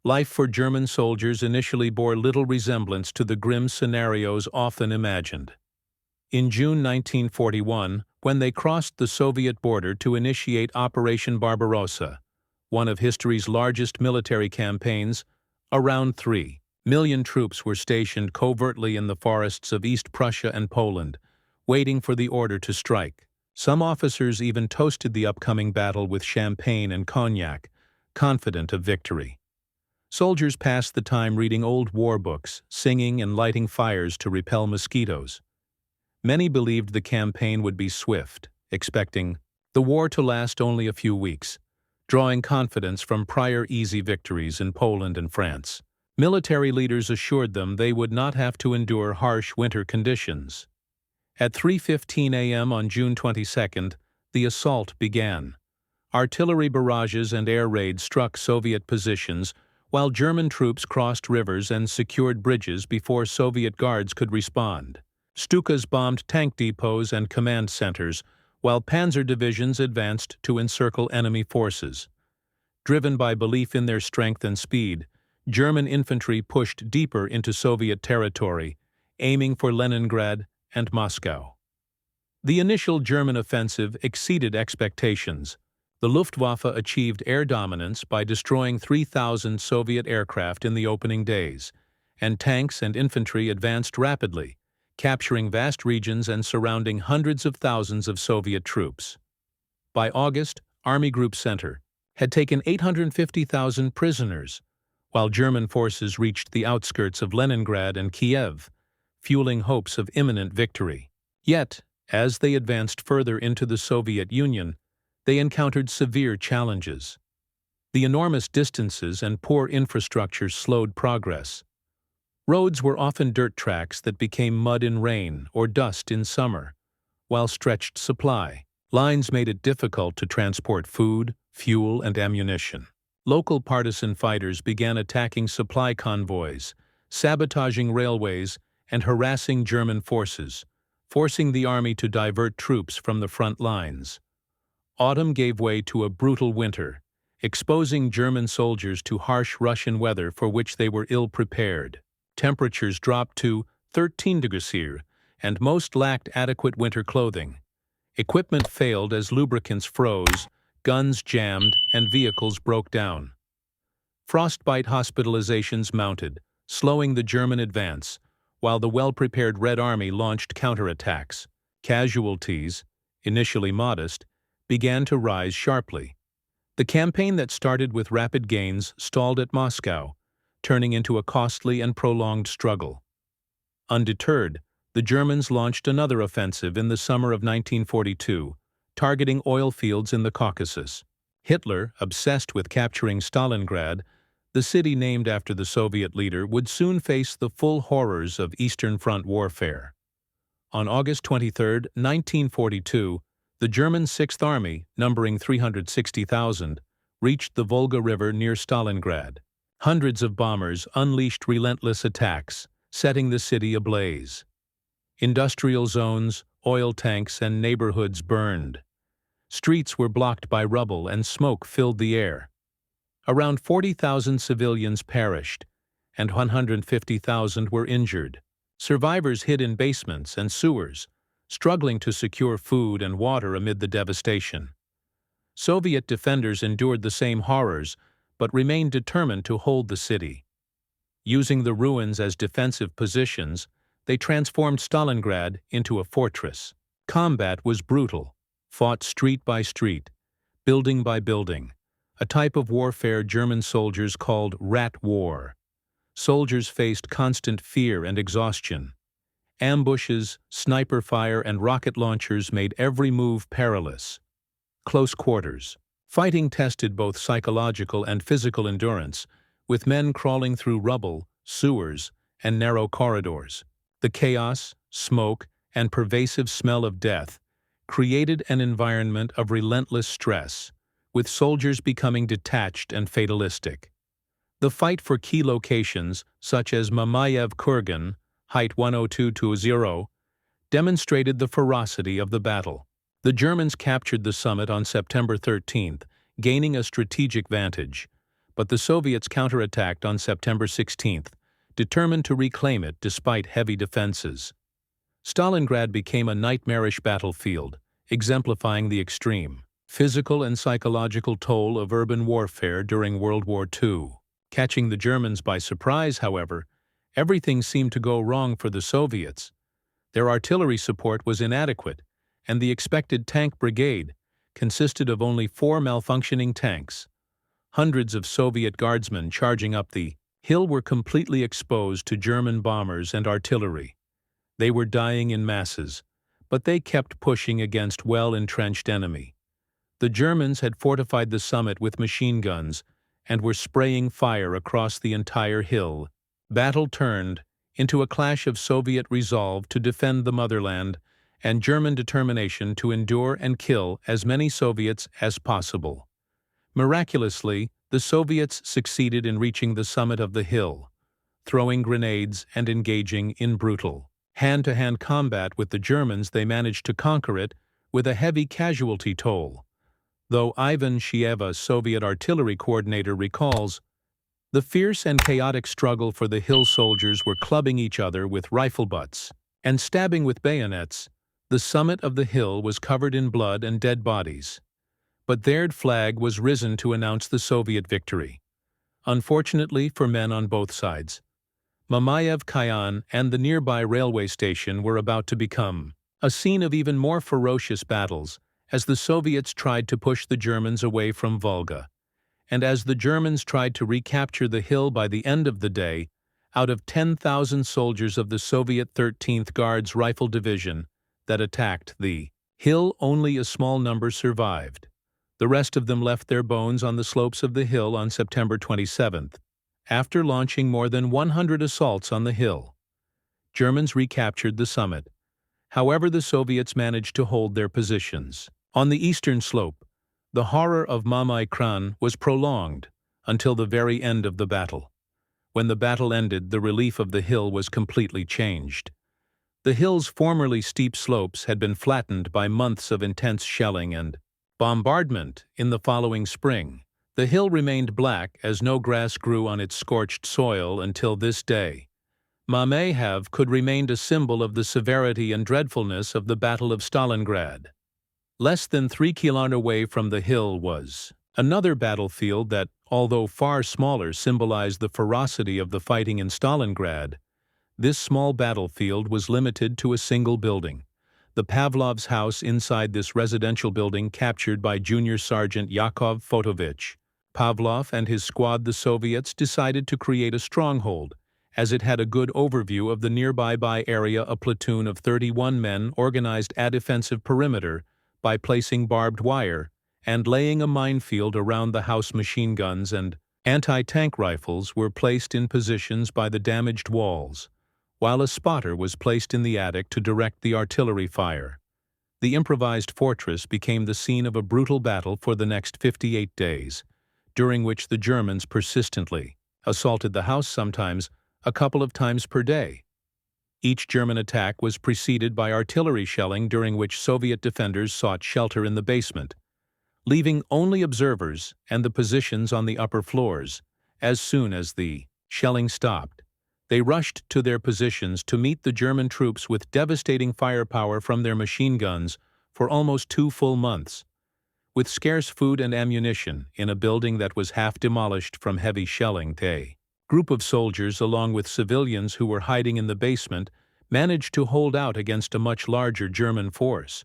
life for German soldiers initially bore little resemblance to the grim scenarios often imagined. In June 1941, when they crossed the Soviet border to initiate Operation Barbarossa, one of history's largest military campaigns, around 3 million troops were stationed covertly in the forests of East Prussia and Poland, waiting for the order to strike. Some officers even toasted the upcoming battle with champagne and cognac, confident of victory. Soldiers passed the time reading old war books, singing and lighting fires to repel mosquitoes. Many believed the campaign would be swift, expecting the war to last only a few weeks, drawing confidence from prior easy victories in Poland and France. Military leaders assured them they would not have to endure harsh winter conditions. At 3:15 a.m. on June 22, the assault began. Artillery barrages and air raids struck Soviet positions, while German troops crossed rivers and secured bridges before Soviet guards could respond. Stukas bombed tank depots and command centers, while panzer divisions advanced to encircle enemy forces. Driven by belief in their strength and speed, German infantry pushed deeper into Soviet territory, aiming for Leningrad and Moscow. The initial German offensive exceeded expectations. The Luftwaffe achieved air dominance by destroying 3,000 Soviet aircraft in the opening days, and tanks and infantry advanced rapidly, capturing vast regions and surrounding hundreds of thousands of Soviet troops. By August, Army Group Center had taken 850,000 prisoners, while German forces reached the outskirts of Leningrad and Kiev, fueling hopes of imminent victory. Yet, as they advanced further into the Soviet Union, they encountered severe challenges. The enormous distances and poor infrastructure slowed progress. Roads were often dirt tracks that became mud in rain or dust in summer, while stretched supply lines made it difficult to transport food, fuel, and ammunition. Local partisan fighters began attacking supply convoys, sabotaging railways, and harassing German forces, forcing the army to divert troops from the front lines. Autumn gave way to a brutal winter, exposing German soldiers to harsh Russian weather for which they were ill-prepared. Temperatures dropped to 13 degrees Celsius, and most lacked adequate winter clothing. Equipment failed as lubricants froze, guns jammed, and vehicles broke down. Frostbite hospitalizations mounted, slowing the German advance, while the well-prepared Red Army launched counterattacks. Casualties, initially modest, began to rise sharply. The campaign that started with rapid gains stalled at Moscow, turning into a costly and prolonged struggle. Undeterred, the Germans launched another offensive in the summer of 1942, targeting oil fields in the Caucasus. Hitler, obsessed with capturing Stalingrad, the city named after the Soviet leader, would soon face the full horrors of Eastern Front warfare. On August 23, 1942, the German Sixth Army, numbering 360,000, reached the Volga River near Stalingrad. Hundreds of bombers unleashed relentless attacks, setting the city ablaze. Industrial zones, oil tanks, and neighborhoods burned. Streets were blocked by rubble and smoke filled the air. Around 40,000 civilians perished, and 150,000 were injured. Survivors hid in basements and sewers, struggling to secure food and water amid the devastation. Soviet defenders endured the same horrors, but remained determined to hold the city. Using the ruins as defensive positions, they transformed Stalingrad into a fortress. Combat was brutal, fought street by street, building by building, a type of warfare German soldiers called rat war. Soldiers faced constant fear and exhaustion. Ambushes, sniper fire, and rocket launchers made every move perilous. Close quarters. Fighting tested both psychological and physical endurance, with men crawling through rubble, sewers, and narrow corridors. The chaos, smoke, and pervasive smell of death created an environment of relentless stress, with soldiers becoming detached and fatalistic. The fight for key locations, such as Mamayev Kurgan, height 10220, demonstrated the ferocity of the battle. The Germans captured the summit on September 13th, gaining a strategic vantage, but the Soviets counterattacked on September 16th, determined to reclaim it despite heavy defenses. Stalingrad became a nightmarish battlefield, exemplifying the extreme physical and psychological toll of urban warfare during World War II. Catching the Germans by surprise, however, everything seemed to go wrong for the Soviets. Their artillery support was inadequate, and the expected tank brigade consisted of only 4 malfunctioning tanks. Hundreds of Soviet guardsmen charging up the hill were completely exposed to German bombers and artillery. They were dying in masses, but they kept pushing against well-entrenched enemy. The Germans had fortified the summit with machine guns and were spraying fire across the entire hill. Battle turned into a clash of Soviet resolve to defend the motherland and German determination to endure and kill as many Soviets as possible. Miraculously, the Soviets succeeded in reaching the summit of the hill, throwing grenades and engaging in brutal hand-to-hand combat with the Germans. They managed to conquer it with a heavy casualty toll. Though Ivan Shieva, Soviet artillery coordinator, recalls, the fierce and chaotic struggle for the hill soldiers were clubbing each other with rifle butts and stabbing with bayonets. The summit of the hill was covered in blood and dead bodies, but their flag was risen to announce the Soviet victory. Unfortunately for men on both sides, Mamayev Khayan and the nearby railway station were about to become a scene of even more ferocious battles as the Soviets tried to push the Germans away from Volga. And as the Germans tried to recapture the hill by the end of the day, out of 10,000 soldiers of the Soviet 13th Guards Rifle Division that attacked the hill, only a small number survived. The rest of them left their bones on the slopes of the hill on September 27th. After launching more than 100 assaults on the hill, Germans recaptured the summit. However, the Soviets managed to hold their positions. On the eastern slope, the horror of Mamai Kran was prolonged until the very end of the battle. When the battle ended, the relief of the hill was completely changed. The hill's formerly steep slopes had been flattened by months of intense shelling and bombardment. In the following spring, the hill remained black as no grass grew on its scorched soil until this day. Mamayev could remain a symbol of the severity and dreadfulness of the Battle of Stalingrad. Less than 3 kilometers away from the hill was another battlefield that, although far smaller, symbolized the ferocity of the fighting in Stalingrad. This small battlefield was limited to a single building, the Pavlov's house. Inside this residential building, captured by Junior Sergeant Yakov Fotovich Pavlov and his squad, the Soviets decided to create a stronghold, as it had a good overview of the nearby area. A platoon of 31 men organized a defensive perimeter by placing barbed wire and laying a minefield around the house. Machine guns and anti-tank rifles were placed in positions by the damaged walls, while a spotter was placed in the attic to direct the artillery fire. The improvised fortress became the scene of a brutal battle for the next 58 days, during which the Germans persistently assaulted the house, sometimes a couple of times per day. Each German attack was preceded by artillery shelling, during which Soviet defenders sought shelter in the basement, leaving only observers and the positions on the upper floors. As soon as the shelling stopped, they rushed to their positions to meet the German troops with devastating firepower from their machine guns for almost 2 full months. With scarce food and ammunition in a building that was half demolished from heavy shelling, a group of soldiers, along with civilians who were hiding in the basement, managed to hold out against a much larger German force.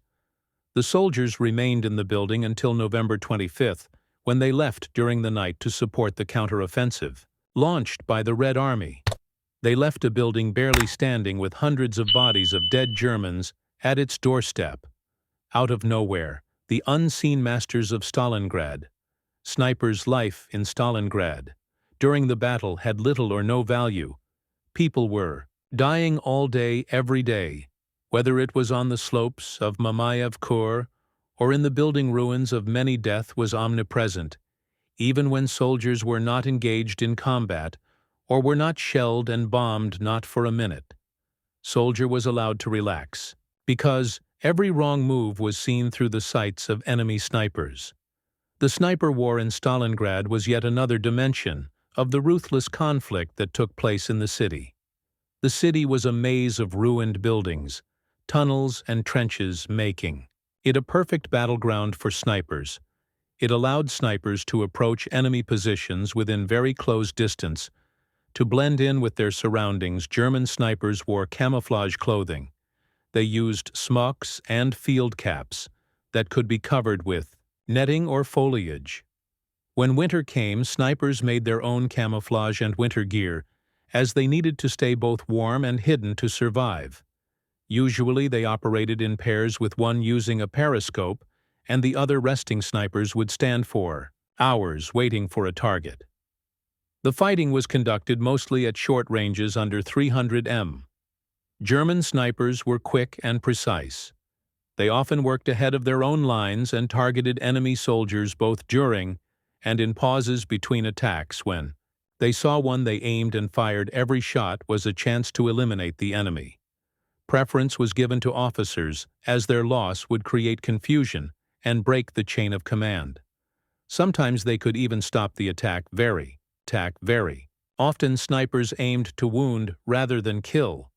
The soldiers remained in the building until November 25th, when they left during the night to support the counteroffensive launched by the Red Army. They left a building barely standing with hundreds of bodies of dead Germans at its doorstep. Out of nowhere, the unseen masters of Stalingrad. Snipers' life in Stalingrad during the battle had little or no value. People were dying all day, every day, whether it was on the slopes of Mamayev Khor or in the building ruins of many. Death was omnipresent, even when soldiers were not engaged in combat or were not shelled and bombed. Not for a minute. Soldier was allowed to relax, because every wrong move was seen through the sights of enemy snipers. The sniper war in Stalingrad was yet another dimension of the ruthless conflict that took place in the city. The city was a maze of ruined buildings, tunnels and trenches making it a perfect battleground for snipers. It allowed snipers to approach enemy positions within very close distance. To blend in with their surroundings, German snipers wore camouflage clothing. They used smocks and field caps that could be covered with netting or foliage. When winter came, snipers made their own camouflage and winter gear, as they needed to stay both warm and hidden to survive. Usually they operated in pairs, with one using a periscope, and the other resting. Snipers would stand for hours waiting for a target. The fighting was conducted mostly at short ranges under 300 m. German snipers were quick and precise. They often worked ahead of their own lines and targeted enemy soldiers both during and in pauses between attacks. When they saw one, they aimed and fired. Every shot was a chance to eliminate the enemy. Preference was given to officers, as their loss would create confusion and break the chain of command. Sometimes they could even stop the attack very often. Snipers aimed to wound rather than kill,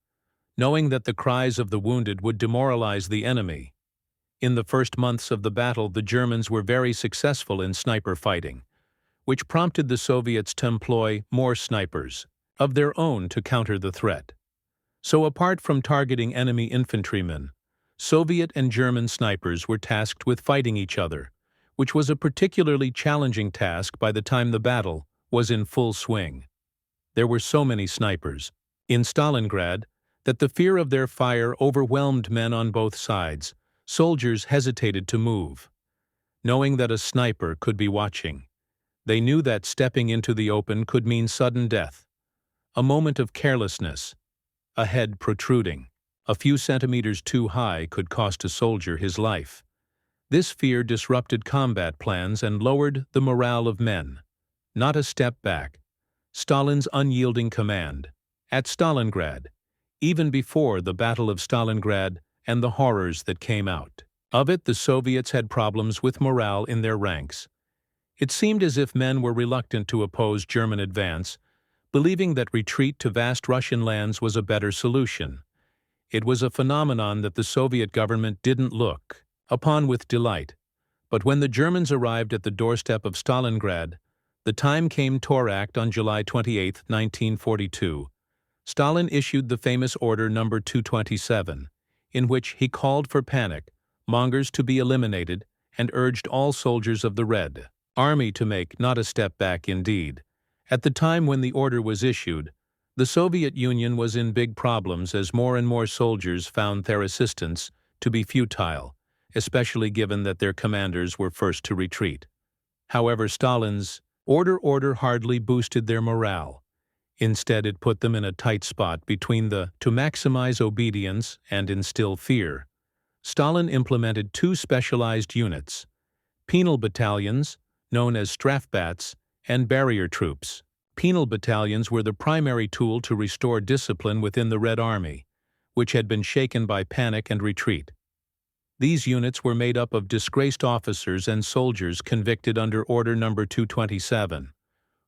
knowing that the cries of the wounded would demoralize the enemy. In the first months of the battle, the Germans were very successful in sniper fighting, which prompted the Soviets to employ more snipers of their own to counter the threat. So apart from targeting enemy infantrymen, Soviet and German snipers were tasked with fighting each other, which was a particularly challenging task by the time the battle was in full swing. There were so many snipers in Stalingrad that the fear of their fire overwhelmed men on both sides. Soldiers hesitated to move, knowing that a sniper could be watching. They knew that stepping into the open could mean sudden death. A moment of carelessness, a head protruding a few centimeters too high, could cost a soldier his life. This fear disrupted combat plans and lowered the morale of men. Not a step back. Stalin's unyielding command. At Stalingrad, even before the Battle of Stalingrad and the horrors that came out of it, the Soviets had problems with morale in their ranks. It seemed as if men were reluctant to oppose German advance, believing that retreat to vast Russian lands was a better solution. It was a phenomenon that the Soviet government didn't look upon with delight. But when the Germans arrived at the doorstep of Stalingrad, the time came to act. On July 28, 1942, Stalin issued the famous Order No. 227, in which he called for panic mongers to be eliminated and urged all soldiers of the Red Army to make not a step back. Indeed, at the time when the order was issued, the Soviet Union was in big problems, as more and more soldiers found their assistance to be futile, especially given that their commanders were first to retreat. However, Stalin's order hardly boosted their morale. Instead, it put them in a tight spot between to maximize obedience and instill fear. Stalin implemented two specialized units: penal battalions, known as Strafbats, and barrier troops. Penal battalions were the primary tool to restore discipline within the Red Army, which had been shaken by panic and retreat. These units were made up of disgraced officers and soldiers convicted under Order No. 227,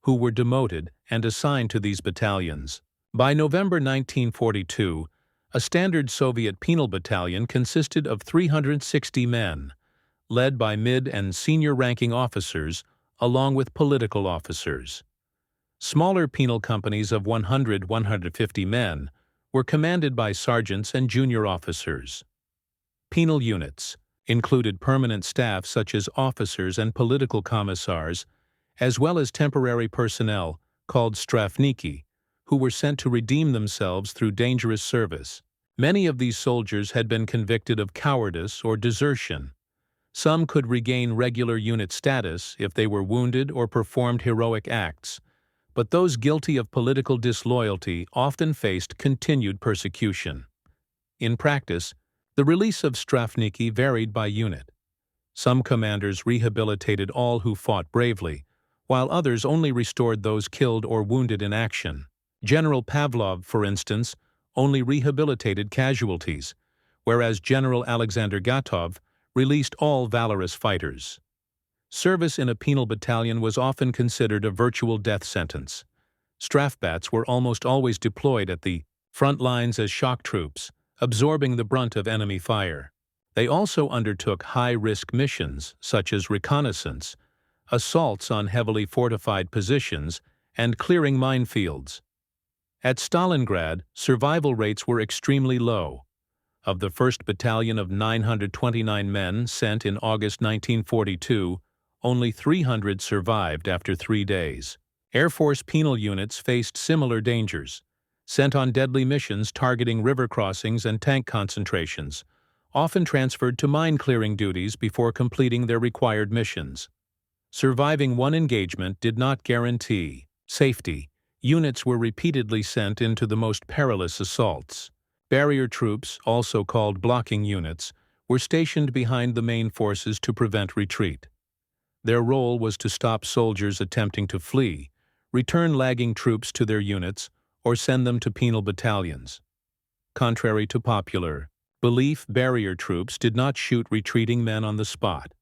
who were demoted and assigned to these battalions. By November 1942, a standard Soviet penal battalion consisted of 360 men, led by mid- and senior-ranking officers, along with political officers. Smaller penal companies of 150 men were commanded by sergeants and junior officers. Penal units included permanent staff such as officers and political commissars, as well as temporary personnel called strafniki, who were sent to redeem themselves through dangerous service. Many of these soldiers had been convicted of cowardice or desertion. Some could regain regular unit status if they were wounded or performed heroic acts, but those guilty of political disloyalty often faced continued persecution. In practice, the release of strafniki varied by unit. Some commanders rehabilitated all who fought bravely, while others only restored those killed or wounded in action. General Pavlov, for instance, only rehabilitated casualties, whereas General Alexander Gatov released all valorous fighters. Service in a penal battalion was often considered a virtual death sentence. Strafbats were almost always deployed at the front lines as shock troops, absorbing the brunt of enemy fire. They also undertook high-risk missions, such as reconnaissance, assaults on heavily fortified positions, and clearing minefields. At Stalingrad, survival rates were extremely low. Of the 1st Battalion of 929 men sent in August 1942, only 300 survived after 3 days. Air Force penal units faced similar dangers, sent on deadly missions targeting river crossings and tank concentrations, often transferred to mine-clearing duties before completing their required missions. Surviving one engagement did not guarantee safety. Units were repeatedly sent into the most perilous assaults. Barrier troops, also called blocking units, were stationed behind the main forces to prevent retreat. Their role was to stop soldiers attempting to flee, return lagging troops to their units, or send them to penal battalions. Contrary to popular belief, barrier troops did not shoot retreating men on the spot.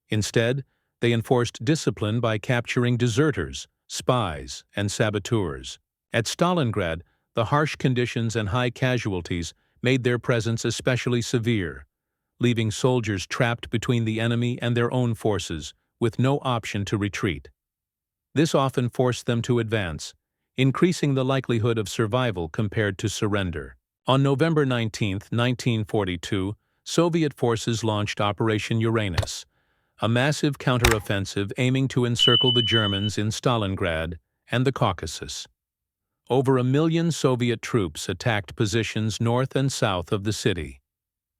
Instead, they enforced discipline by capturing deserters, spies, and saboteurs. At Stalingrad, the harsh conditions and high casualties made their presence especially severe, leaving soldiers trapped between the enemy and their own forces, with no option to retreat. This often forced them to advance, increasing the likelihood of survival compared to surrender. On November 19, 1942, Soviet forces launched Operation Uranus, a massive counteroffensive aiming to encircle the Germans in Stalingrad and the Caucasus. Over 1 million Soviet troops attacked positions north and south of the city.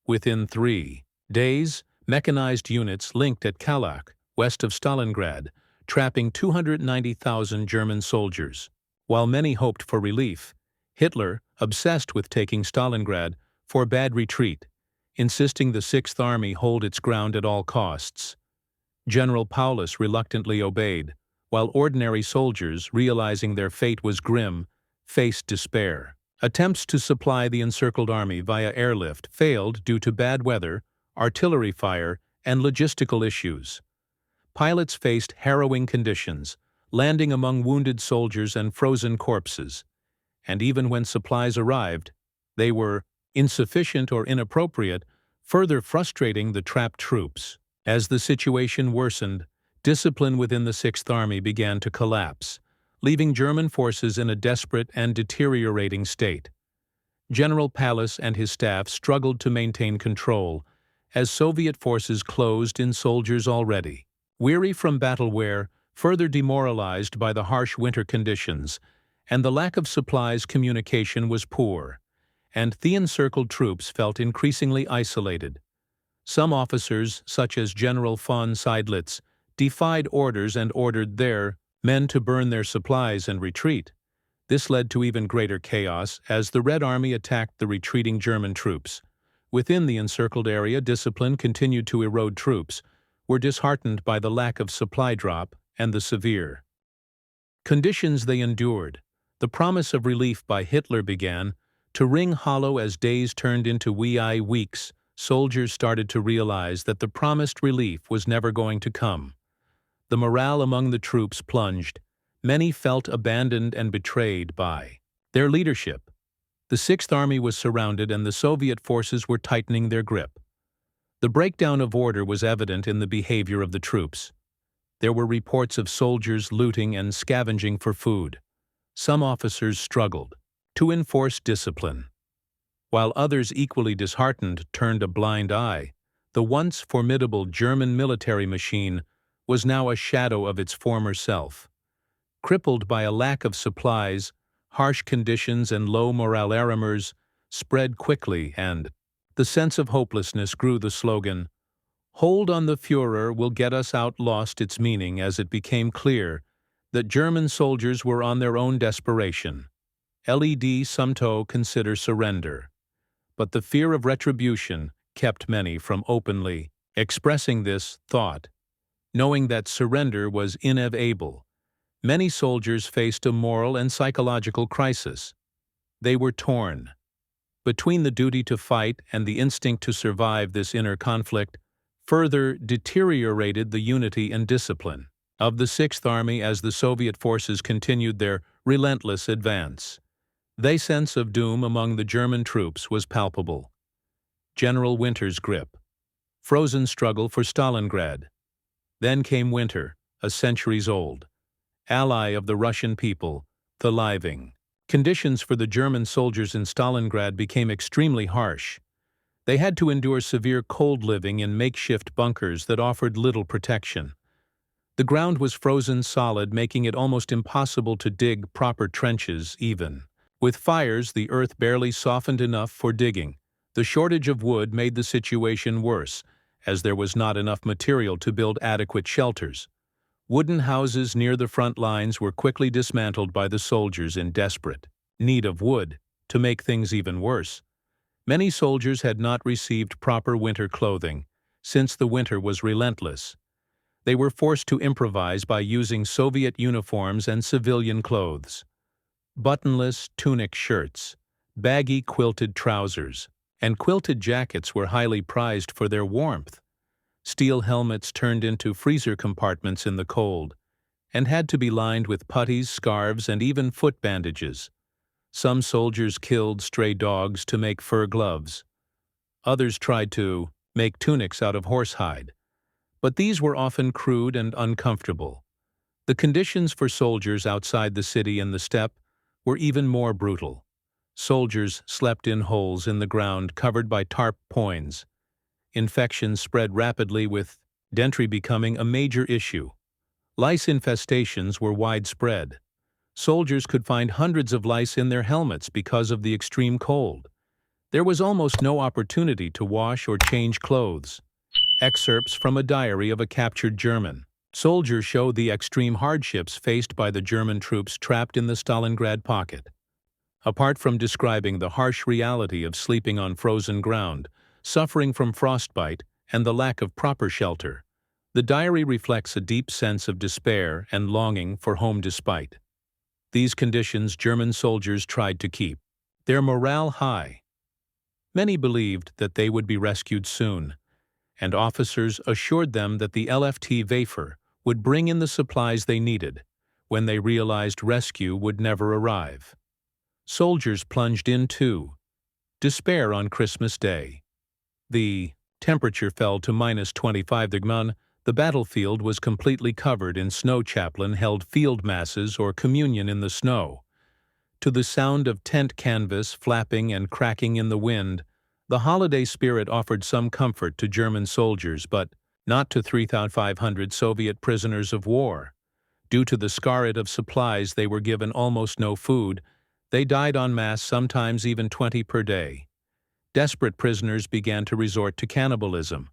Within 3 days, mechanized units linked at Kalach, west of Stalingrad, trapping 290,000 German soldiers. While many hoped for relief, Hitler, obsessed with taking Stalingrad, forbade retreat, insisting the Sixth Army hold its ground at all costs. General Paulus reluctantly obeyed, while ordinary soldiers, realizing their fate was grim, faced despair. Attempts to supply the encircled army via airlift failed due to bad weather, artillery fire, and logistical issues. Pilots faced harrowing conditions, landing among wounded soldiers and frozen corpses. And even when supplies arrived, they were insufficient or inappropriate, further frustrating the trapped troops. As the situation worsened, discipline within the Sixth Army began to collapse, leaving German forces in a desperate and deteriorating state. General Paulus and his staff struggled to maintain control, as Soviet forces closed in soldiers already. Weary from battle wear, further demoralized by the harsh winter conditions, and the lack of supplies, communication was poor, and the encircled troops felt increasingly isolated. Some officers, such as General von Seydlitz, defied orders and ordered their men to burn their supplies and retreat. This led to even greater chaos as the Red Army attacked the retreating German troops. Within the encircled area, discipline continued to erode. Troops were disheartened by the lack of supply drop and the severe conditions they endured. The promise of relief by Hitler began to ring hollow as days turned into weeks. Soldiers started to realize that the promised relief was never going to come. The morale among the troops plunged. Many felt abandoned and betrayed by their leadership. The Sixth Army was surrounded and the Soviet forces were tightening their grip. The breakdown of order was evident in the behavior of the troops. There were reports of soldiers looting and scavenging for food. Some officers struggled to enforce discipline, while others, equally disheartened, turned a blind eye. The once formidable German military machine was now a shadow of its former self. Crippled by a lack of supplies, harsh conditions and low morale, rumors spread quickly, and the sense of hopelessness grew. The slogan, "Hold on, the Führer will get us out," lost its meaning as it became clear that German soldiers were on their own desperation. Some to consider surrender. But the fear of retribution kept many from openly expressing this thought. Knowing that surrender was inevitable, many soldiers faced a moral and psychological crisis. They were torn between the duty to fight and the instinct to survive. This inner conflict further deteriorated the unity and discipline of the Sixth Army as the Soviet forces continued their relentless advance. The sense of doom among the German troops was palpable. General Winter's grip. Frozen struggle for Stalingrad. Then came winter, a centuries old. Ally of the Russian people, the living. Conditions for the German soldiers in Stalingrad became extremely harsh. They had to endure severe cold living in makeshift bunkers that offered little protection. The ground was frozen solid, making it almost impossible to dig proper trenches even. With fires, the earth barely softened enough for digging. The shortage of wood made the situation worse, as there was not enough material to build adequate shelters. Wooden houses near the front lines were quickly dismantled by the soldiers in desperate need of wood. To make things even worse, many soldiers had not received proper winter clothing, since the winter was relentless. They were forced to improvise by using Soviet uniforms and civilian clothes. Buttonless tunic shirts, baggy quilted trousers, and quilted jackets were highly prized for their warmth. Steel helmets turned into freezer compartments in the cold, and had to be lined with puttees, scarves, and even foot bandages. Some soldiers killed stray dogs to make fur gloves. Others tried to make tunics out of horsehide, but these were often crude and uncomfortable. The conditions for soldiers outside the city and the steppe were even more brutal. Soldiers slept in holes in the ground covered by tarp poins. Infections spread rapidly, with dysentery becoming a major issue. Lice infestations were widespread. Soldiers could find hundreds of lice in their helmets because of the extreme cold. There was almost no opportunity to wash or change clothes. Excerpts from a diary of a captured German soldier show the extreme hardships faced by the German troops trapped in the Stalingrad pocket. Apart from describing the harsh reality of sleeping on frozen ground, suffering from frostbite, and the lack of proper shelter, the diary reflects a deep sense of despair and longing for home despite these conditions. German soldiers tried to keep their morale high. Many believed that they would be rescued soon, and officers assured them that the Luftwaffe would bring in the supplies they needed when they realized rescue would never arrive. Soldiers plunged into despair on Christmas Day. The temperature fell to -25°. The battlefield was completely covered in snow. Chaplain held field masses or communion in the snow. To the sound of tent canvas flapping and cracking in the wind, the holiday spirit offered some comfort to German soldiers, but not to 3,500 Soviet prisoners of war. Due to the scarcity of supplies, they were given almost no food. They died en masse, sometimes even 20 per day. Desperate prisoners began to resort to cannibalism,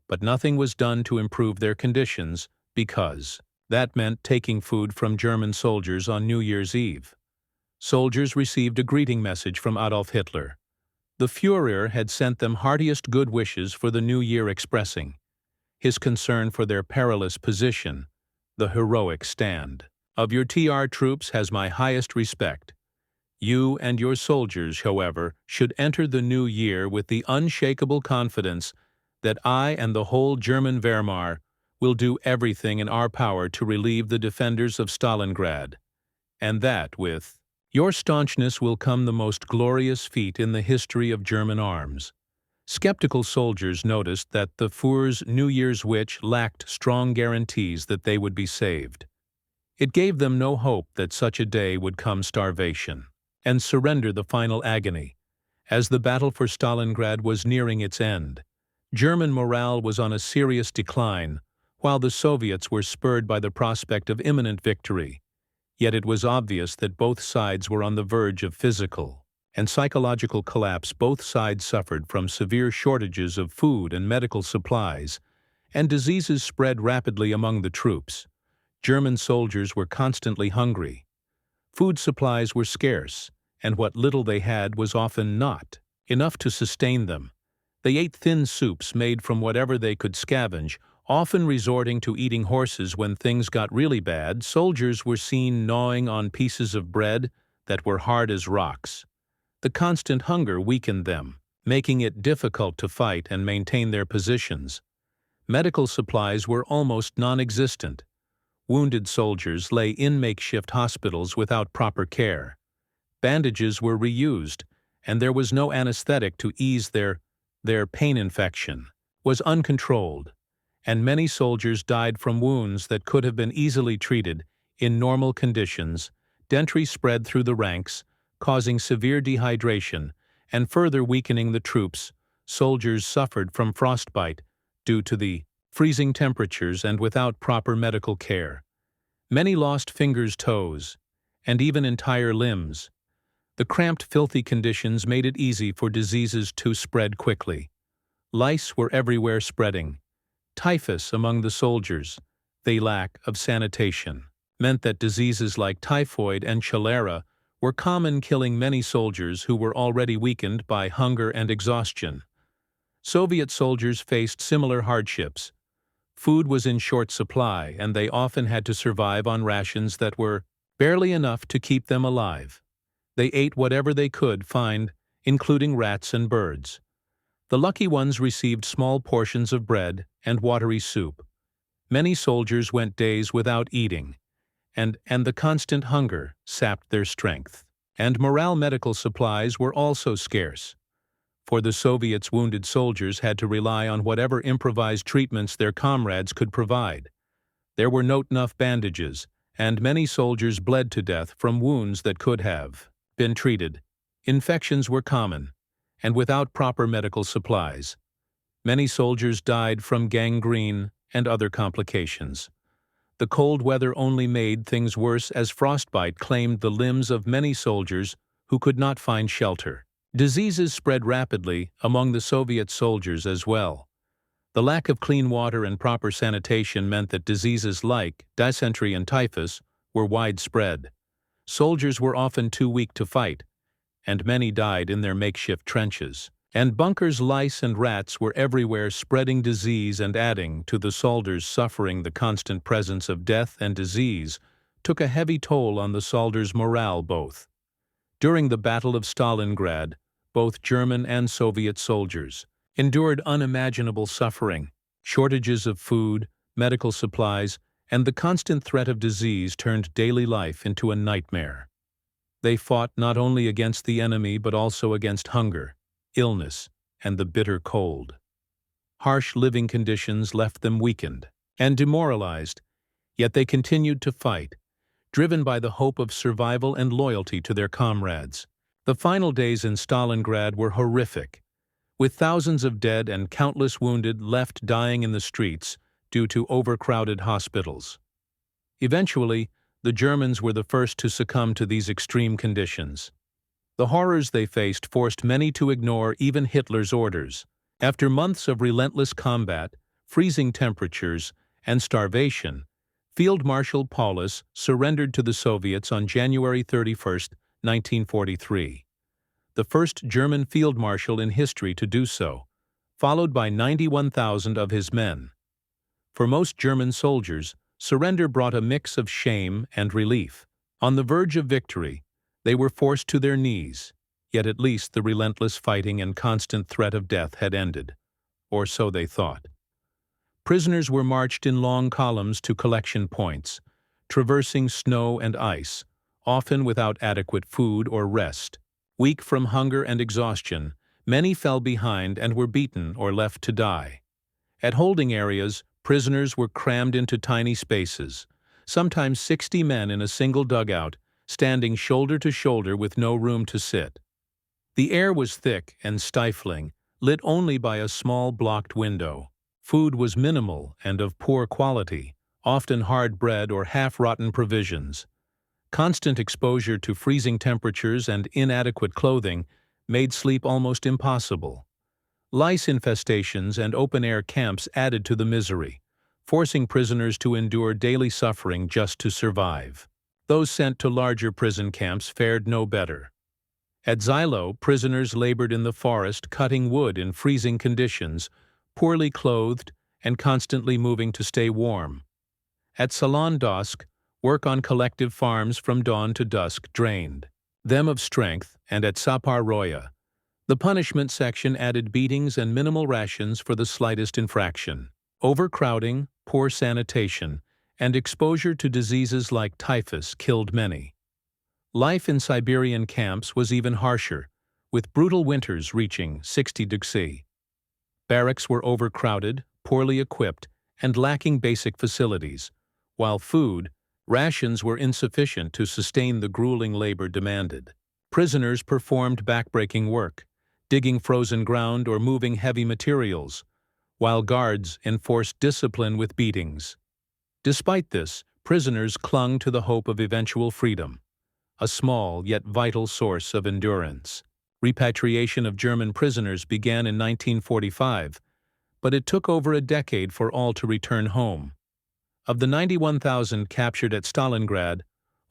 but nothing was done to improve their conditions because that meant taking food from German soldiers on New Year's Eve. Soldiers received a greeting message from Adolf Hitler. The Führer had sent them heartiest good wishes for the new year, expressing his concern for their perilous position. The heroic stand of your TR troops has my highest respect. You and your soldiers, however, should enter the new year with the unshakable confidence that I and the whole German Wehrmacht will do everything in our power to relieve the defenders of Stalingrad, and that with your staunchness will come the most glorious feat in the history of German arms. Skeptical soldiers noticed that the Führer's New Year's wish lacked strong guarantees that they would be saved. It gave them no hope that such a day would come starvation and surrender, the final agony. As the battle for Stalingrad was nearing its end, German morale was on a serious decline, while the Soviets were spurred by the prospect of imminent victory. Yet it was obvious that both sides were on the verge of physical and psychological collapse. Both sides suffered from severe shortages of food and medical supplies, and diseases spread rapidly among the troops. German soldiers were constantly hungry. Food supplies were scarce, and what little they had was often not enough to sustain them. They ate thin soups made from whatever they could scavenge, often resorting to eating horses when things got really bad. Soldiers were seen gnawing on pieces of bread that were hard as rocks. The constant hunger weakened them, making it difficult to fight and maintain their positions. Medical supplies were almost non-existent. Wounded soldiers lay in makeshift hospitals without proper care. Bandages were reused, and there was no anesthetic to ease their pain. Infection was uncontrolled, and many soldiers died from wounds that could have been easily treated in normal conditions. Dysentery spread through the ranks, causing severe dehydration and further weakening the troops. Soldiers suffered from frostbite due to the freezing temperatures and without proper medical care. Many lost fingers, toes, and even entire limbs. The cramped, filthy conditions made it easy for diseases to spread quickly. Lice were everywhere spreading. Typhus among the soldiers. The lack of sanitation meant that diseases like typhoid and cholera were common, killing many soldiers who were already weakened by hunger and exhaustion. Soviet soldiers faced similar hardships. Food was in short supply, and they often had to survive on rations that were barely enough to keep them alive. They ate whatever they could find, including rats and birds. The lucky ones received small portions of bread and watery soup. Many soldiers went days without eating, and the constant hunger sapped their strength. And morale. Medical supplies were also scarce. For the Soviets, wounded soldiers had to rely on whatever improvised treatments their comrades could provide. There were not enough bandages, and many soldiers bled to death from wounds that could have been treated. Infections were common, and without proper medical supplies, many soldiers died from gangrene and other complications. The cold weather only made things worse, as frostbite claimed the limbs of many soldiers who could not find shelter. Diseases spread rapidly among the Soviet soldiers as well. The lack of clean water and proper sanitation meant that diseases like dysentery and typhus were widespread. Soldiers were often too weak to fight, and many died in their makeshift trenches. And bunkers. Lice and rats were everywhere, spreading disease and adding to the soldiers' suffering. The constant presence of death and disease took a heavy toll on the soldiers' morale. Both during the Battle of Stalingrad, both German and Soviet soldiers endured unimaginable suffering. Shortages of food, medical supplies, and the constant threat of disease turned daily life into a nightmare. They fought not only against the enemy but also against hunger, illness, and the bitter cold. Harsh living conditions left them weakened and demoralized, yet they continued to fight, driven by the hope of survival and loyalty to their comrades. The final days in Stalingrad were horrific, with thousands of dead and countless wounded left dying in the streets due to overcrowded hospitals. Eventually, the Germans were the first to succumb to these extreme conditions. The horrors they faced forced many to ignore even Hitler's orders. After months of relentless combat, freezing temperatures, and starvation, Field Marshal Paulus surrendered to the Soviets on January 31, 1943. The first German field marshal in history to do so, followed by 91,000 of his men. For most German soldiers, surrender brought a mix of shame and relief. On the verge of victory, they were forced to their knees, yet at least the relentless fighting and constant threat of death had ended, or so they thought. Prisoners were marched in long columns to collection points, traversing snow and ice, often without adequate food or rest. Weak from hunger and exhaustion, many fell behind and were beaten or left to die. At holding areas, prisoners were crammed into tiny spaces, sometimes 60 men in a single dugout, standing shoulder to shoulder with no room to sit. The air was thick and stifling, lit only by a small blocked window. Food was minimal and of poor quality, often hard bread or half-rotten provisions. Constant exposure to freezing temperatures and inadequate clothing made sleep almost impossible. Lice infestations and open-air camps added to the misery, forcing prisoners to endure daily suffering just to survive. Those sent to larger prison camps fared no better. At Zilo, prisoners labored in the forest cutting wood in freezing conditions, poorly clothed and constantly moving to stay warm. At Salondosk, work on collective farms from dawn to dusk drained them of strength, and at Saparroya, the punishment section added beatings and minimal rations for the slightest infraction. Overcrowding, poor sanitation, and exposure to diseases like typhus killed many. Life in Siberian camps was even harsher, with brutal winters reaching 60 degrees C. Barracks were overcrowded, poorly equipped, and lacking basic facilities, while rations were insufficient to sustain the grueling labor demanded. Prisoners performed backbreaking work, digging frozen ground or moving heavy materials, while guards enforced discipline with beatings. Despite this, prisoners clung to the hope of eventual freedom, a small yet vital source of endurance. Repatriation of German prisoners began in 1945, but it took over a decade for all to return home. Of the 91,000 captured at Stalingrad,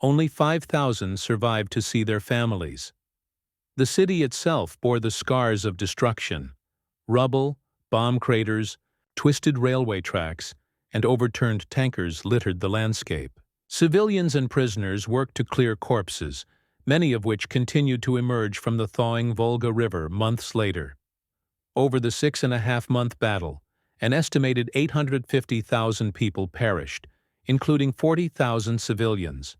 only 5,000 survived to see their families. The city itself bore the scars of destruction. Rubble, bomb craters, twisted railway tracks, and overturned tankers littered the landscape. Civilians and prisoners worked to clear corpses, many of which continued to emerge from the thawing Volga River months later. Over the 6.5-month battle, an estimated 850,000 people perished, including 40,000 civilians.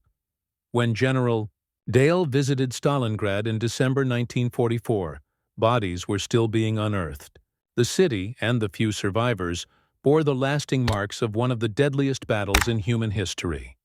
When General Dale visited Stalingrad in December 1944, bodies were still being unearthed. The city, and the few survivors, bore the lasting marks of one of the deadliest battles in human history.